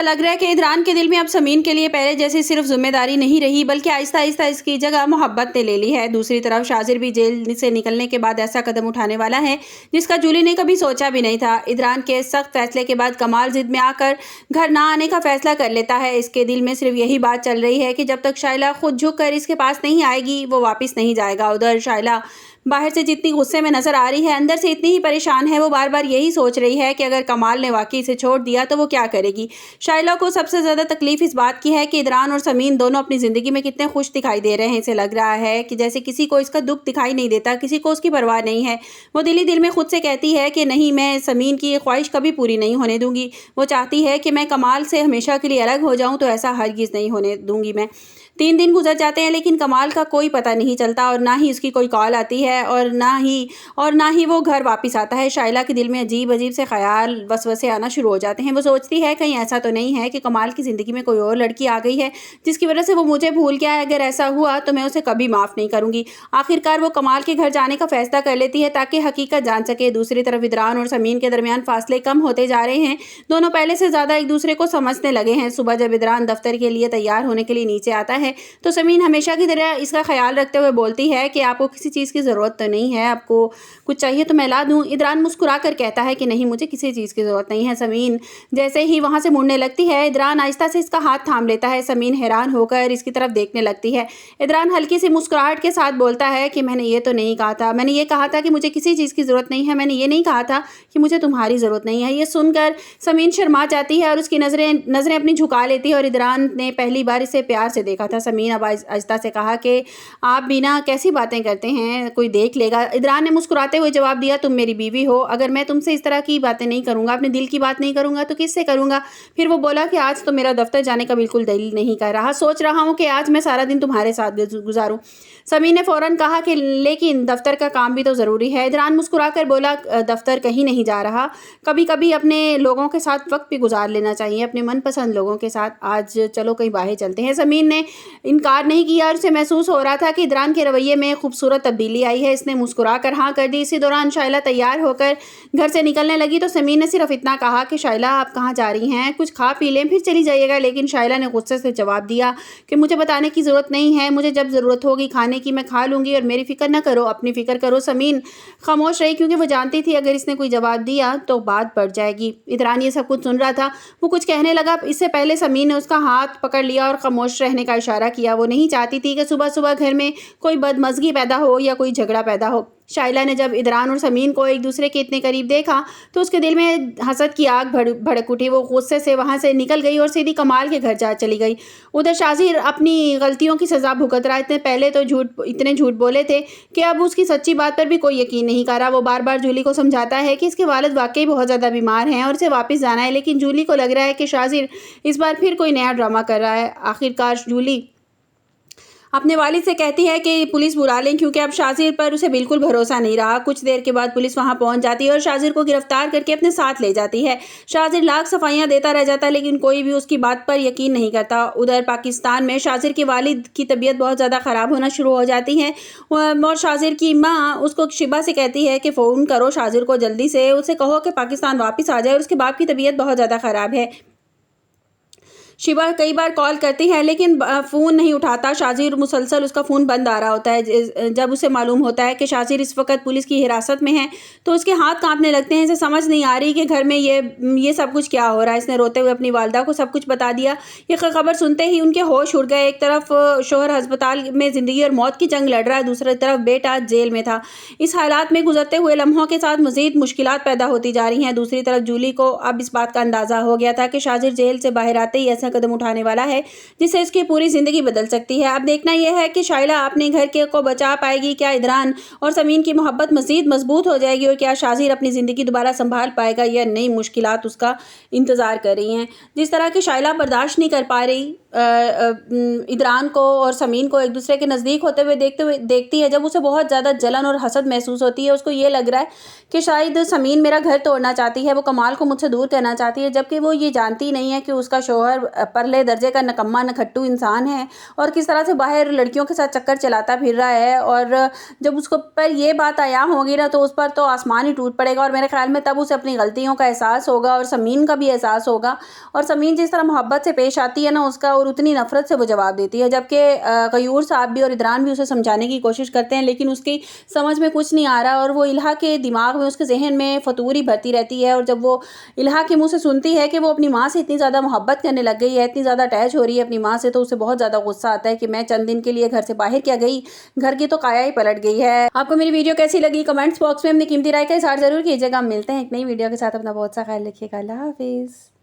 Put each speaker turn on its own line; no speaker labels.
लग रहा है कि इदरान के दिल में अब समीन के लिए पहले जैसी सिर्फ जिम्मेदारी नहीं रही, बल्कि आहिस्ता आहिस्ता इसकी जगह मोहब्बत ने ले ली है। दूसरी तरफ शाजिर भी जेल से निकलने के बाद ऐसा कदम उठाने वाला है जिसका जूली ने कभी सोचा भी नहीं था। इदरान के सख्त फैसले के बाद कमाल जिद में आकर घर ना आने का फैसला कर लेता है। इसके दिल में सिर्फ यही बात चल रही है कि जब तक शाइला खुद झुक कर इसके पास नहीं आएगी वो वापस नहीं जाएगा। उधर शाइला बाहर से जितनी गुस्से में नजर आ रही है, अंदर से इतनी ही परेशान है। वो बार बार यही सोच रही है कि अगर कमाल ने वाकई इसे छोड़ दिया तो वो क्या करेगी। शाइला को सबसे ज़्यादा तकलीफ इस बात की है कि इदरान और समीन दोनों अपनी ज़िंदगी में कितने खुश दिखाई दे रहे हैं। इसे लग रहा है कि जैसे किसी को इसका दुख दिखाई नहीं देता, किसी को उसकी परवाह नहीं है। वो दिल ही दिल में खुद से कहती है कि नहीं, मैं समीन की ख्वाहिश कभी पूरी नहीं होने दूंगी। वो चाहती है कि मैं कमाल से हमेशा के लिए अलग हो जाऊं, तो ऐसा हरगिज़ नहीं होने दूंगी मैं। 3 दिन गुजर जाते हैं लेकिन कमाल का कोई पता नहीं चलता और ना ही उसकी कोई कॉल आती है और ना ही वो घर वापस आता है। शाइला के दिल में अजीब अजीब से ख्याल वसवसे आना शुरू हो जाते हैं। वो सोचती है कहीं ऐसा तो नहीं है कि कमाल की ज़िंदगी में कोई और लड़की आ गई है जिसकी वजह से वो मुझे भूल गया है। अगर ऐसा हुआ तो मैं उसे कभी माफ़ नहीं करूँगी। आखिरकार वो कमाल के घर जाने का फैसला कर लेती है ताकि हकीकत जान सके। दूसरी तरफ इदरान और समीन के दरमियान फासले कम होते जा रहे हैं। दोनों पहले से ज़्यादा एक दूसरे को समझने लगे हैं। सुबह जब इदरान दफ्तर के लिए तैयार होने के लिए नीचे आता है तो समीन हमेशा की तरह इसका ख्याल रखते हुए बोलती है कि आपको किसी चीज़ की ज़रूरत तो नहीं है, आपको कुछ चाहिए तो मैं ला दूँ। इदरान मुस्कुरा कर कहता है कि नहीं, मुझे किसी चीज़ की ज़रूरत नहीं है। समीन जैसे ही वहाँ से मुड़ने लगती है, इदरान आहिस्ता से इसका हाथ थाम लेता है। समीन हैरान होकर इसकी तरफ देखने लगती है। इदरान हल्की सी मुस्कुराहट के साथ बोलता है कि मैंने ये तो नहीं कहा था, मैंने ये कहा था कि मुझे किसी चीज़ की ज़रूरत नहीं है, मैंने ये नहीं कहा था कि मुझे तुम्हारी ज़रूरत नहीं है। ये सुनकर समीन शर्मा जाती है और उसकी नज़रें अपनी झुका लेती है और इदरान ने पहली बार इसे प्यार से देखा था। समीन अब आहिस्ता से कहा कि आप बिना कैसी बातें करते हैं, कोई देख लेगा। इदरान ने मुस्कुराते हुए जवाब दिया, तुम मेरी बीवी हो, अगर मैं तुमसे इस तरह की बातें नहीं करूँगा, अपने दिल की बात नहीं करूँगा तो किससे करूँगा। फिर वो बोला कि आज तो मेरा दफ्तर जाने का बिल्कुल दिल नहीं कर रहा, सोच रहा हूँ कि आज मैं सारा दिन तुम्हारे साथ गुजारूँ। समीन ने फ़ौरन कहा कि लेकिन दफ्तर का काम भी तो ज़रूरी है। इदरान मुस्कुराकर बोला, दफ्तर कहीं नहीं जा रहा, कभी कभी अपने लोगों के साथ वक्त भी गुजार लेना चाहिए, अपने मनपसंद लोगों के साथ। आज चलो कहीं बाहर चलते हैं। समीन ने इनकार नहीं किया और उसे महसूस हो रहा था कि इदरान के रवैये में खूबसूरत तब्दीली आई है। इसने मुस्कुरा कर हाँ कर दी। इसी दौरान शाइला तैयार होकर घर से निकलने लगी तो समीन ने सिर्फ इतना कहा कि शाइला आप कहाँ जा रही हैं, कुछ खा पी लें फिर चली जाइएगा। लेकिन शाइला ने गुस्से से जवाब दिया कि मुझे बताने की ज़रूरत नहीं है, मुझे जब ज़रूरत होगी खाने की मैं खा लूँगी और मेरी फ़िक्र न करो, अपनी फ़िक्र करो। समीन खामोश रही क्योंकि वो जानती थी अगर इसने कोई जवाब दिया तो बात बढ़ जाएगी। इदरान ये सब कुछ सुन रहा था। वो कुछ कहने लगा, इससे पहले समीन ने उसका हाथ पकड़ लिया और खामोश रहने का इशारा किया। वो नहीं चाहती थी कि सुबह सुबह घर में कोई बदमज़गी पैदा हो या कोई झगड़ा पैदा हो। शाइला ने जब इदरान और समीन को एक दूसरे के इतने करीब देखा तो उसके दिल में हसद की आग भड़क उठी। वो गुस्से से वहाँ से निकल गई और सीधी कमाल के घर जा चली गई। उधर शाजिर अपनी गलतियों की सज़ा भुगत रहा। इतने पहले तो इतने झूठ बोले थे कि अब उसकी सच्ची बात पर भी कोई यकीन नहीं कर रहा। वो बार बार जूली को समझाता है कि इसके वालिद वाकई बहुत ज़्यादा बीमार हैं और उसे वापस जाना है, लेकिन जूली को लग रहा है कि शाजिर इस बार फिर कोई नया ड्रामा कर रहा है। आखिरकार जूली अपने वालिद से कहती है कि पुलिस बुला लें क्योंकि अब शाजिर पर उसे बिल्कुल भरोसा नहीं रहा। कुछ देर के बाद पुलिस वहां पहुंच जाती है और शाजिर को गिरफ्तार करके अपने साथ ले जाती है। शाजिर लाख सफाइयां देता रह जाता है लेकिन कोई भी उसकी बात पर यकीन नहीं करता। उधर पाकिस्तान में शाजिर के वालिद की तबीयत बहुत ज़्यादा ख़राब होना शुरू हो जाती है और शाजिर की माँ उसको शिबा से कहती है कि फ़ोन करो शाजिर को जल्दी से, उसे कहो कि पाकिस्तान वापस आ जाए और उसके बाप की तबीयत बहुत ज़्यादा ख़राब है। शिवा कई बार कॉल करती है लेकिन फ़ोन नहीं उठाता। शाजिर मुसलसल उसका फ़ोन बंद आ रहा होता है। जब उसे मालूम होता है कि शाजिर इस वक्त पुलिस की हिरासत में है तो उसके हाथ कांपने लगते हैं। इसे समझ नहीं आ रही कि घर में ये सब कुछ क्या हो रहा है। इसने रोते हुए अपनी वालदा को सब कुछ बता दिया। ये खबर सुनते ही उनके होश उड़ गए। एक तरफ शोहर अस्पताल में ज़िंदगी और मौत की जंग लड़ रहा है, दूसरी तरफ बेटा जेल में था। इस हालात में गुजरते हुए लम्हों के साथ मज़ीद मुश्किलात पैदा होती जा रही हैं। दूसरी तरफ जूली को अब इस बात का अंदाज़ा हो गया था कि शाजिर जेल से बाहर आते ही ऐसा कदम उठाने वाला है जिससे इसकी पूरी जिंदगी बदल सकती है। अब देखना यह है कि शाइला अपने घर के को बचा पाएगी, क्या इदरान और समीन की मोहब्बत मजीद मजबूत हो जाएगी और क्या शाजिर अपनी ज़िंदगी दोबारा संभाल पाएगा या नई मुश्किलात उसका इंतज़ार कर रही हैं। जिस तरह की शाइला बर्दाश्त नहीं कर पा रही इदरान को और समीन को एक दूसरे के नज़दीक होते हुए देखती है, जब उसे बहुत ज़्यादा जलन और हसद महसूस होती है। उसको ये लग रहा है कि शायद समीन मेरा घर तोड़ना चाहती है, वो कमाल को मुझसे दूर करना चाहती है, जबकि वो ये जानती नहीं है कि उसका शौहर परले दर्जे का नकम्मा नखट्टू इंसान है और किस तरह से बाहर लड़कियों के साथ चक्कर चलाता फिर रहा है। और जब उसको पर ये बात आया होगी ना, तो उस पर तो आसमान ही टूट पड़ेगा और मेरे ख्याल में तब उसे अपनी गलतियों का एहसास होगा और समीन का भी एहसास होगा। और समीन जिस तरह मोहब्बत से पेश आती है ना उसका, और उतनी नफरत से वो जवाब देती है, जबकि गयूर साहब भी और इदरान भी उसे समझाने की कोशिश करते हैं, लेकिन उसकी समझ में कुछ नहीं आ रहा और वो इल्हा के दिमाग में, उसके जहन में फतूरी भरती रहती है। और जब वो इल्हा के मुंह से सुनती है कि वो अपनी माँ से इतनी ज़्यादा मोहब्बत करने लग गई है, इतनी ज़्यादा अटैच हो रही है अपनी माँ से, तो उसे बहुत ज़्यादा गुस्सा आता है कि मैं चंद दिन के लिए घर से बाहर क्या गई, घर की तो काया ही पलट गई है। आपको मेरी वीडियो कैसी लगी कमेंट्स बॉक्स में अपनी कीमती राय का इज़हार जरूर कीजिएगा। मिलते हैं एक नई वीडियो के साथ, अपना बहुत सा ख्याल रखिएगा। अल्लाह हाफिज़।